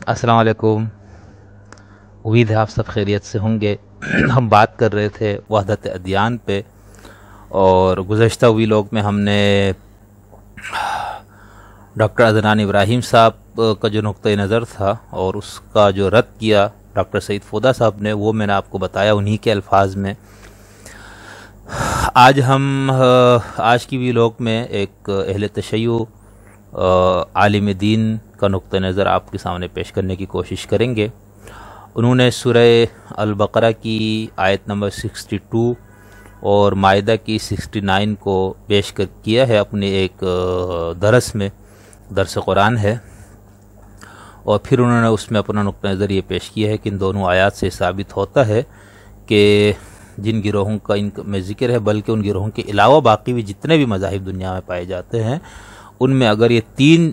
السلام علیکم. امید ہے آپ سب خیریت سے ہوں گے. ہم بات کر رہے تھے وحدت ادیان پہ، اور گزشتہ ویلاگ میں ہم نے ڈاکٹر عدنان ابراہیم صاحب کا جو نقطہ نظر تھا اور اس کا جو رد کیا ڈاکٹر سعید فودہ صاحب نے، وہ میں نے آپ کو بتایا انہی کے الفاظ میں. آج ہم آج کی ویلاگ میں ایک اہل تشیع عالم دین کا نقطہ نظر آپ کے سامنے پیش کرنے کی کوشش کریں گے. انہوں نے سورہ البقرہ کی آیت نمبر 62 اور مائدہ کی 69 کو پیش کیا ہے اپنے ایک درس میں، درس قرآن ہے، اور پھر انہوں نے اس میں اپنا نقطہ نظر یہ پیش کیا ہے کہ ان دونوں آیات سے ثابت ہوتا ہے کہ جن گروہوں کا ان میں ذکر ہے، بلکہ ان گروہوں کے علاوہ باقی بھی جتنے بھی مذاہب دنیا میں پائے جاتے ہیں، ان میں اگر یہ تین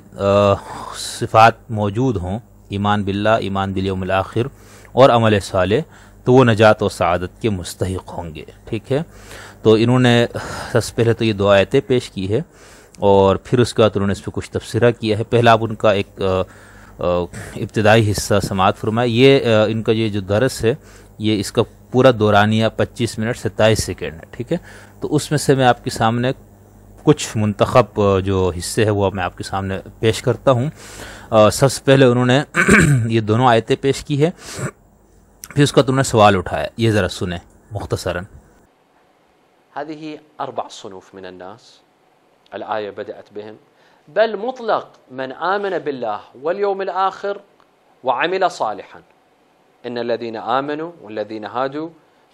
صفات موجود ہوں، ایمان باللہ، ایمان بالیوم الآخر اور عمل صالح، تو وہ نجات و سعادت کے مستحق ہوں گے. ٹھیک ہے، تو انہوں نے سب سے پہلے تو یہ دو آیتیں پیش کی ہے، اور پھر اس کے بعد انہوں نے اس پہ کچھ تبصرہ کیا ہے. پہلا آپ ان کا ایک ابتدائی حصہ سماعت فرمائے. یہ ان کا یہ جو درس ہے، یہ اس کا پورا دورانیہ 25 منٹ 27 سیکنڈ ہے. ٹھیک ہے، تو اس میں سے میں آپ کے سامنے کچھ منتخب جو حصے ہیں وہ میں آپ کے سامنے پیش کرتا ہوں. سب سے پہلے انہوں نے یہ دونوں آیتیں پیش کی ہے، پھر اس کا تم نے سوال اٹھایا. یہ ذرا سنیں مختصراً. هذه 4 صنوف من الناس الآية بدأت بهم، بل مطلق من آمن بالله واليوم الآخر وعمل صالحا، إن الذين آمنوا والذين هادوا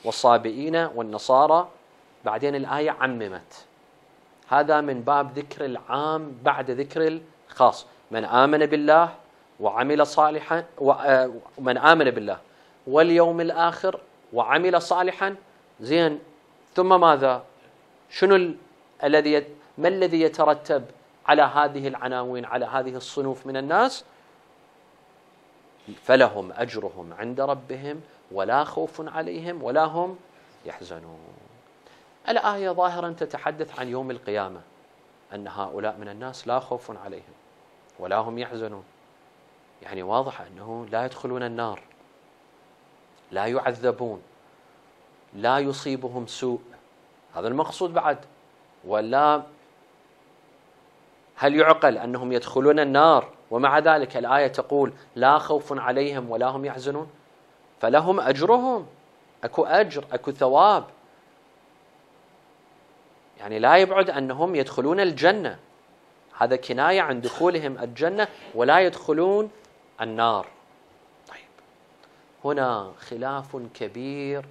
والصابئين والنصارى، بعدين الآية عممت. هذا من باب ذكر العام بعد ذكر الخاص. من آمن بالله وعمل صالحا، ومن آمن بالله واليوم الآخر وعمل صالحا، زين، ثم ماذا؟ شنو ما الذي يترتب على هذه العناوين، على هذه الصنوف من الناس؟ فلهم أجرهم عند ربهم ولا خوف عليهم ولا هم يحزنون. الآية ظاهرا تتحدث عن يوم القيامة، أن هؤلاء من الناس لا خوف عليهم ولا هم يحزنون، يعني واضح أنه لا يدخلون النار، لا يعذبون، لا يصيبهم سوء. هذا المقصود بعد. ولا هل يعقل أنهم يدخلون النار ومع ذلك الآية تقول لا خوف عليهم ولا هم يحزنون؟ فلهم أجرهم، أكو أجر، أكو ثواب. يعني لا يبعد أنهم يدخلون الجنة، هذا كناية عن دخولهم الجنة ولا يدخلون النار. طيب، هنا خلاف كبير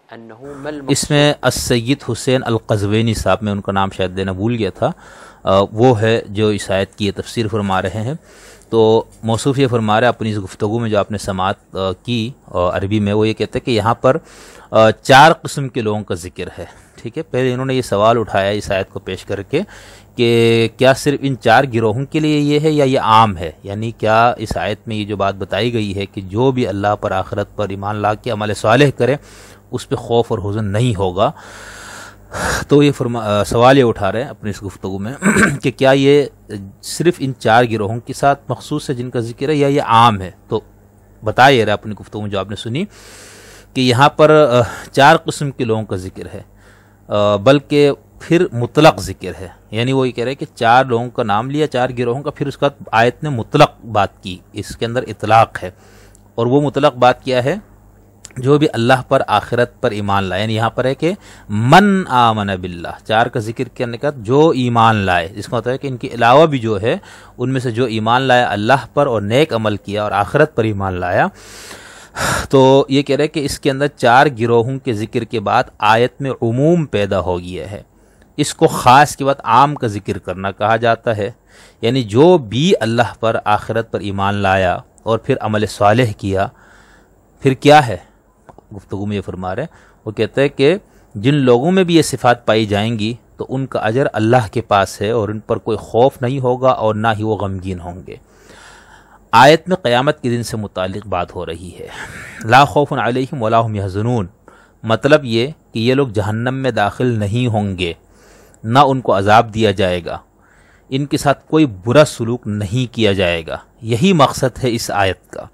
أنه ما المقصود. اس میں السید حسین القزوینی صاحب، میں ان کا نام شاید دینا بھول گیا تھا، وہ ہے جو اس آیت کی تفسیر فرما رہے ہیں. تو موصوف یہ فرما رہے ہیں اپنی اس گفتگو میں جو آپ نے سماعت کی عربی میں، وہ یہ کہتے ہیں کہ یہاں پر 4 قسم کے لوگوں کا ذکر ہے. ٹھیک ہے، پہلے انہوں نے یہ سوال اٹھایا اس آیت کو پیش کر کے کہ کیا صرف ان 4 گروہوں کے لیے یہ ہے یا یہ عام ہے؟ یعنی کیا اس آیت میں یہ جو بات بتائی گئی ہے کہ جو بھی اللہ پر، آخرت پر ایمان لا کے عمل صالح کرے، اس پہ خوف اور حزن نہیں ہوگا؟ تو یہ سوال یہ اٹھا رہے ہیں اپنی اس گفتگو میں کہ کیا یہ صرف ان 4 گروہوں کے ساتھ مخصوص ہے جن کا ذکر ہے، یا یہ عام ہے؟ تو بتایا یہ رہا اپنی گفتگو میں جو آپ نے سنی کہ یہاں پر 4 قسم کے لوگوں کا ذکر ہے، بلکہ پھر مطلق ذکر ہے. یعنی وہ یہ کہہ رہے ہیں کہ 4 لوگوں کا نام لیا، 4 گروہوں کا، پھر اس کا آیت نے مطلق بات کی، اس کے اندر اطلاق ہے. اور وہ مطلق بات کیا ہے؟ جو بھی اللہ پر، آخرت پر ایمان لائے. یعنی یہاں پر ہے کہ من آمن باللہ، 4 کا ذکر کرنے کا جو ایمان لائے، اس کا مطلب ہے کہ ان کے علاوہ بھی جو ہے ان میں سے جو ایمان لایا اللہ پر اور نیک عمل کیا اور آخرت پر ایمان لایا. تو یہ کہہ رہے کہ اس کے اندر 4 گروہوں کے ذکر کے بعد آیت میں عموم پیدا ہو گیا ہے. اس کو خاص کے بعد عام کا ذکر کرنا کہا جاتا ہے. یعنی جو بھی اللہ پر، آخرت پر ایمان لایا اور پھر عمل صالح کیا، پھر کیا ہے؟ گفتگو میں یہ فرما رہے ہیں، وہ کہتے ہیں کہ جن لوگوں میں بھی یہ صفات پائی جائیں گی تو ان کا اجر اللہ کے پاس ہے، اور ان پر کوئی خوف نہیں ہوگا اور نہ ہی وہ غمگین ہوں گے. آیت میں قیامت کے دن سے متعلق بات ہو رہی ہے. لا خوف علیہم ولا هم یحزنون، مطلب یہ کہ یہ لوگ جہنم میں داخل نہیں ہوں گے، نہ ان کو عذاب دیا جائے گا، ان کے ساتھ کوئی برا سلوک نہیں کیا جائے گا. یہی مقصد ہے اس آیت کا۔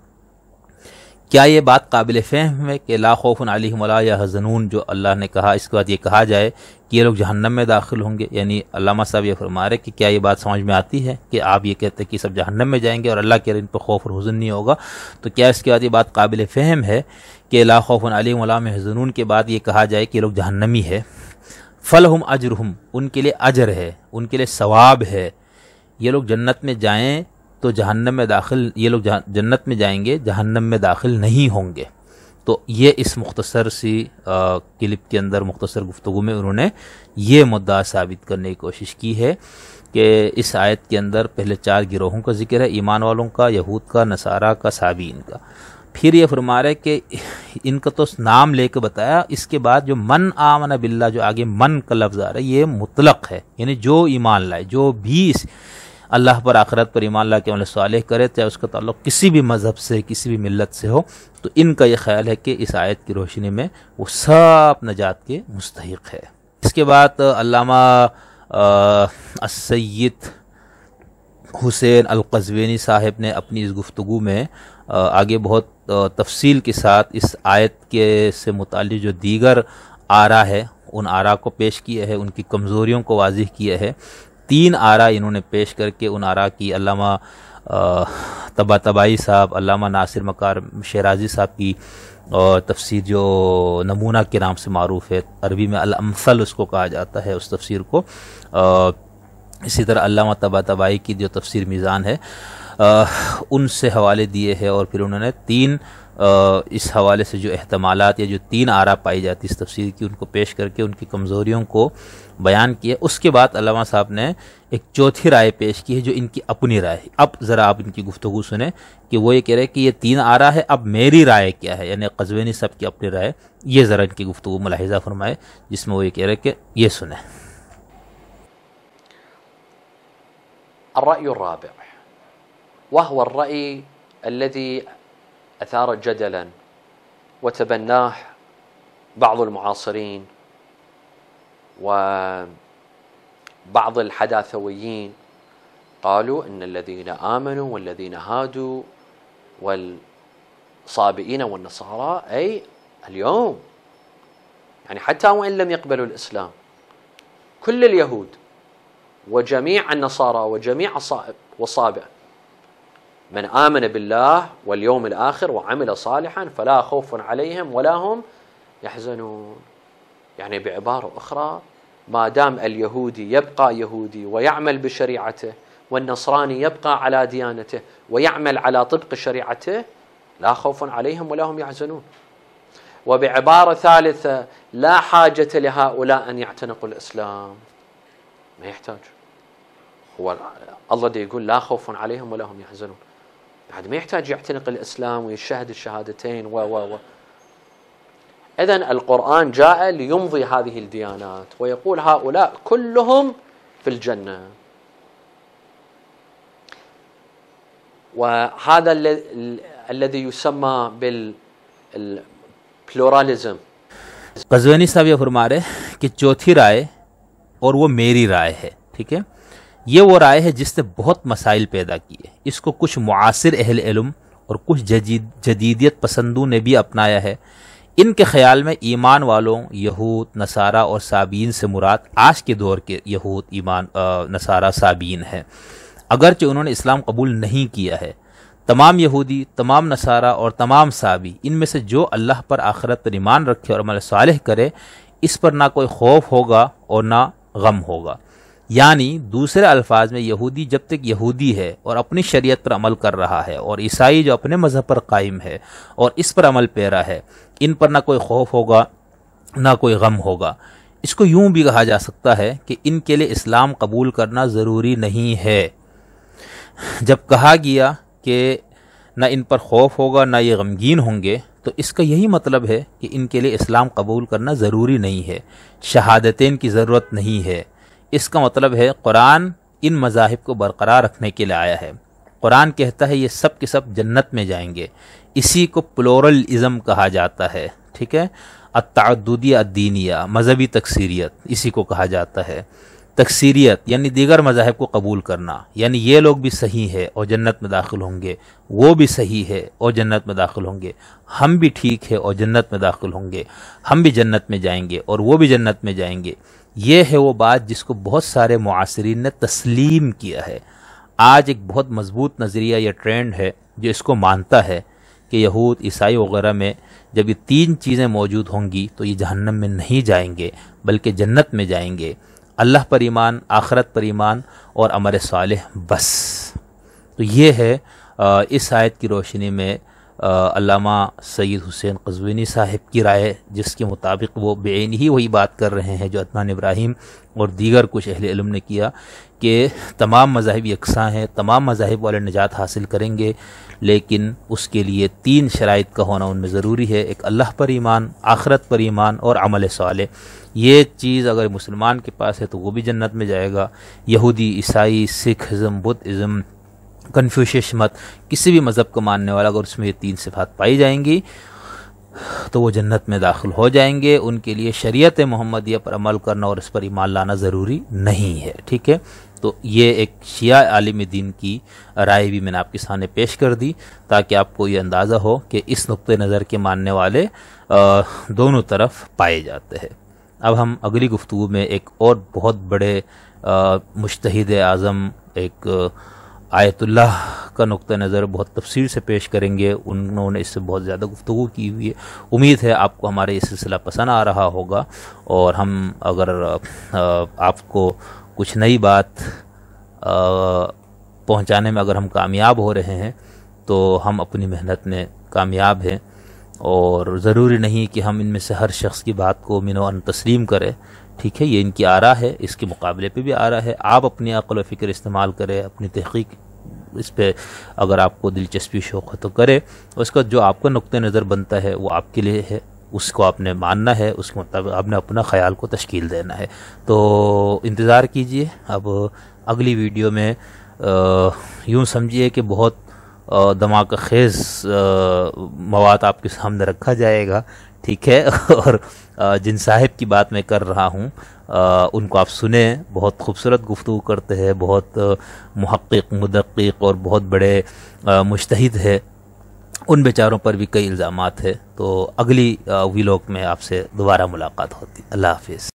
کیا یہ بات قابل فہم ہے کہ لا خوف علیہم ولا یحزنون جو اللہ نے کہا، اس کے بعد یہ کہا جائے کہ یہ لوگ جہنم میں داخل ہوں گے؟ یعنی علامہ صاحب یہ فرما رہے کہ کیا یہ بات سمجھ میں آتی ہے کہ آپ یہ کہتے ہیں کہ سب جہنم میں جائیں گے اور اللہ کے ان پہ خوف اور حزن نہیں ہوگا؟ تو کیا اس کے بعد یہ بات قابل فہم ہے کہ لا خوف علیہم ولا یحزنون کے بعد یہ کہا جائے کہ یہ لوگ جہنمی ہے؟ فلہم اجرہم، ان کے لیے اجر ہے، ان کے لیے ثواب ہے، یہ لوگ جنت میں جائیں تو جہنم میں داخل، یہ لوگ جنت میں جائیں گے، جہنم میں داخل نہیں ہوں گے۔ تو یہ اس مختصر سی کلپ کے اندر، مختصر گفتگو میں انہوں نے یہ مدعا ثابت کرنے کی کوشش کی ہے کہ اس آیت کے اندر پہلے 4 گروہوں کا ذکر ہے، ایمان والوں کا، یہود کا، نصارہ کا، صابئین کا۔ پھر یہ فرما رہے کہ ان کا تو نام لے کے بتایا، اس کے بعد جو من آمن باللہ، جو آگے من کا لفظ آ رہا ہے، یہ مطلق ہے، یعنی جو ایمان لائے، جو بھی اللہ پر، آخرت پر ایمان لا کے عمل صالح کرے، چاہے اس کا تعلق کسی بھی مذہب سے، کسی بھی ملت سے ہو، تو ان کا یہ خیال ہے کہ اس آیت کی روشنی میں وہ سب نجات کے مستحق ہے۔ اس کے بعد علامہ السید حسین القزوینی صاحب نے اپنی اس گفتگو میں آگے بہت تفصیل کے ساتھ اس آیت کے سے متعلق جو دیگر آرا ہے، ان آرا کو پیش کیا ہے، ان کی کمزوریوں کو واضح کیا ہے۔ 3 آرا انہوں نے پیش کر کے ان آرا کی علامہ طباطبائی صاحب، علامہ ناصر مکار شیرازی صاحب کی تفسیر جو نمونہ کے نام سے معروف ہے، عربی میں الامثل اس کو کہا جاتا ہے، اس تفسیر کو، اسی طرح علامہ طباطبائی کی جو تفسیر میزان ہے، ان سے حوالے دیے ہیں، اور پھر انہوں نے 3 اس حوالے سے جو احتمالات یا جو 3 آرا پائی جاتی اس تفسیر کی، ان کو پیش کر کے ان کی کمزوریوں کو بیان کیا۔ اس کے بعد علامہ صاحب نے ایک چوتھی رائے پیش کی ہے جو ان کی اپنی رائے ہے۔ اب ذرا آپ ان کی گفتگو سنیں کہ وہ یہ کہہ رہے کہ یہ 3 آرا ہے، اب میری رائے کیا ہے، یعنی قزوینی صاحب کی اپنی رائے، یہ ذرا ان کی گفتگو ملاحظہ فرمائے، جس میں وہ یہ کہہ رہے کہ یہ سنیں۔ الرأي الرابع وهو الرأي الذي أثار جدلا وتبناه بعض المعاصرين وبعض الحداثويين، قالوا إن الذين آمنوا والذين هادوا والصابئين والنصارى أي اليوم، يعني حتى وإن لم يقبلوا الإسلام، كل اليهود وجميع النصارى وجميع والصابئ من آمن بالله واليوم الآخر وعمل صالحا فلا خوف عليهم ولا هم يحزنون. يعني بعبارة أخرى، ما دام اليهودي يبقى يهودي ويعمل بشريعته، والنصراني يبقى على ديانته ويعمل على طبق شريعته، لا خوف عليهم ولا هم يحزنون. وبعبارة ثالثة، لا حاجة لهؤلاء أن يعتنقوا الإسلام، ما يحتاج، هو الله دي يقول لا خوف عليهم ولا هم يحزنون، بعد ما يحتاج يعتنق الإسلام ويشهد الشهادتين إذن القرآن جاء ليمضي هذه الديانات ويقول هؤلاء كلهم في الجنة. وهذا الذي يسمى بالبلوراليزم. قزوینی صاحب یہ فرما رہے کہ چوتھی رائے اور وہ میری رائے ہے، ٹھیک ہے، یہ وہ رائے ہے جس نے بہت مسائل پیدا کیے، اس کو کچھ معاصر اہل علم اور کچھ جدیدیت پسندوں نے بھی اپنایا ہے۔ ان کے خیال میں ایمان والوں، یہود، نصارہ اور صابئین سے مراد آج کے دور کے یہود، ایمان، نصارہ، صابئین ہیں، اگرچہ انہوں نے اسلام قبول نہیں کیا ہے۔ تمام یہودی، تمام نصارہ اور تمام صابئی، ان میں سے جو اللہ پر آخرت پر ایمان رکھے اور عمل صالح کرے، اس پر نہ کوئی خوف ہوگا اور نہ غم ہوگا۔ یعنی دوسرے الفاظ میں، یہودی جب تک یہودی ہے اور اپنی شریعت پر عمل کر رہا ہے، اور عیسائی جو اپنے مذہب پر قائم ہے اور اس پر عمل پیرا ہے، ان پر نہ کوئی خوف ہوگا نہ کوئی غم ہوگا۔ اس کو یوں بھی کہا جا سکتا ہے کہ ان کے لیے اسلام قبول کرنا ضروری نہیں ہے۔ جب کہا گیا کہ نہ ان پر خوف ہوگا نہ یہ غمگین ہوں گے، تو اس کا یہی مطلب ہے کہ ان کے لیے اسلام قبول کرنا ضروری نہیں ہے، شہادتین کی ضرورت نہیں ہے۔ اس کا مطلب ہے قرآن ان مذاہب کو برقرار رکھنے کے لیے آیا ہے۔ قرآن کہتا ہے یہ سب کے سب جنت میں جائیں گے، اسی کو پلورلزم کہا جاتا ہے، ٹھیک ہے، التعددیہ الدینیہ، مذہبی تکثیریت، اسی کو کہا جاتا ہے۔ تکثیریت یعنی دیگر مذاہب کو قبول کرنا، یعنی یہ لوگ بھی صحیح ہے اور جنت میں داخل ہوں گے، وہ بھی صحیح ہے اور جنت میں داخل ہوں گے، ہم بھی ٹھیک ہے اور جنت میں داخل ہوں گے، ہم بھی جنت میں جائیں گے اور وہ بھی جنت میں جائیں گے، یہ ہے وہ بات جس کو بہت سارے معاصرین نے تسلیم کیا ہے۔ آج ایک بہت مضبوط نظریہ یا ٹرینڈ ہے جو اس کو مانتا ہے کہ یہود، عیسائی وغیرہ میں جب یہ تین چیزیں موجود ہوں گی تو یہ جہنم میں نہیں جائیں گے بلکہ جنت میں جائیں گے، اللہ پر ایمان، آخرت پر ایمان اور عمل صالح بس۔ تو یہ ہے اس آیت کی روشنی میں علامہ سید حسین قزوینی صاحب کی رائے، جس کے مطابق وہ بعین ہی وہی بات کر رہے ہیں جو عدنان ابراہیم اور دیگر کچھ اہل علم نے کیا کہ تمام مذاہب یکساں ہیں، تمام مذاہب والے نجات حاصل کریں گے، لیکن اس کے لیے تین شرائط کا ہونا ان میں ضروری ہے، ایک اللہ پر ایمان، آخرت پر ایمان اور عمل صالح۔ یہ چیز اگر مسلمان کے پاس ہے تو وہ بھی جنت میں جائے گا، یہودی، عیسائی، سکھ ازم، بدھ ازم، کنفیوشیس مت، کسی بھی مذہب کو ماننے والا اگر اس میں یہ تین صفات پائی جائیں گی تو وہ جنت میں داخل ہو جائیں گے، ان کے لیے شریعت محمدیہ پر عمل کرنا اور اس پر ایمان لانا ضروری نہیں ہے، ٹھیک ہے۔ تو یہ ایک شیعہ عالم دین کی رائے بھی میں نے آپ کے سامنے پیش کر دی تاکہ آپ کو یہ اندازہ ہو کہ اس نقطہ نظر کے ماننے والے دونوں طرف پائے جاتے ہیں۔ اب ہم اگلی گفتگو میں ایک اور بہت بڑے مجتہد اعظم، ایک آیت اللہ کا نقطہ نظر بہت تفصیل سے پیش کریں گے، انہوں نے اس سے بہت زیادہ گفتگو کی ہوئی ہے۔ امید ہے آپ کو ہمارا یہ سلسلہ پسند آ رہا ہوگا، اور ہم اگر آپ کو کچھ نئی بات پہنچانے میں اگر ہم کامیاب ہو رہے ہیں تو ہم اپنی محنت میں کامیاب ہیں، اور ضروری نہیں کہ ہم ان میں سے ہر شخص کی بات کو منوعاً تسلیم کریں، ٹھیک ہے۔ یہ ان کی آراء ہے، اس کے مقابلے پہ بھی آراء ہے، آپ اپنی عقل و فکر استعمال کریں، اپنی تحقیق اس پہ اگر آپ کو دلچسپی شوق ہے تو کرے، اس کا جو آپ کا نقطہ نظر بنتا ہے وہ آپ کے لیے ہے، اس کو آپ نے ماننا ہے، اس کے مطابق آپ نے اپنا خیال کو تشکیل دینا ہے۔ تو انتظار کیجئے، اب اگلی ویڈیو میں یوں سمجھیے کہ بہت دھماکہ خیز مواد آپ کے سامنے رکھا جائے گا، ٹھیک ہے، اور جن صاحب کی بات میں کر رہا ہوں ان کو آپ سنیں، بہت خوبصورت گفتگو کرتے ہیں، بہت محقق، مدقق اور بہت بڑے مجتہد ہے، ان بیچاروں پر بھی کئی الزامات ہیں۔ تو اگلی ویلاگ میں آپ سے دوبارہ ملاقات ہوتی۔ اللہ حافظ۔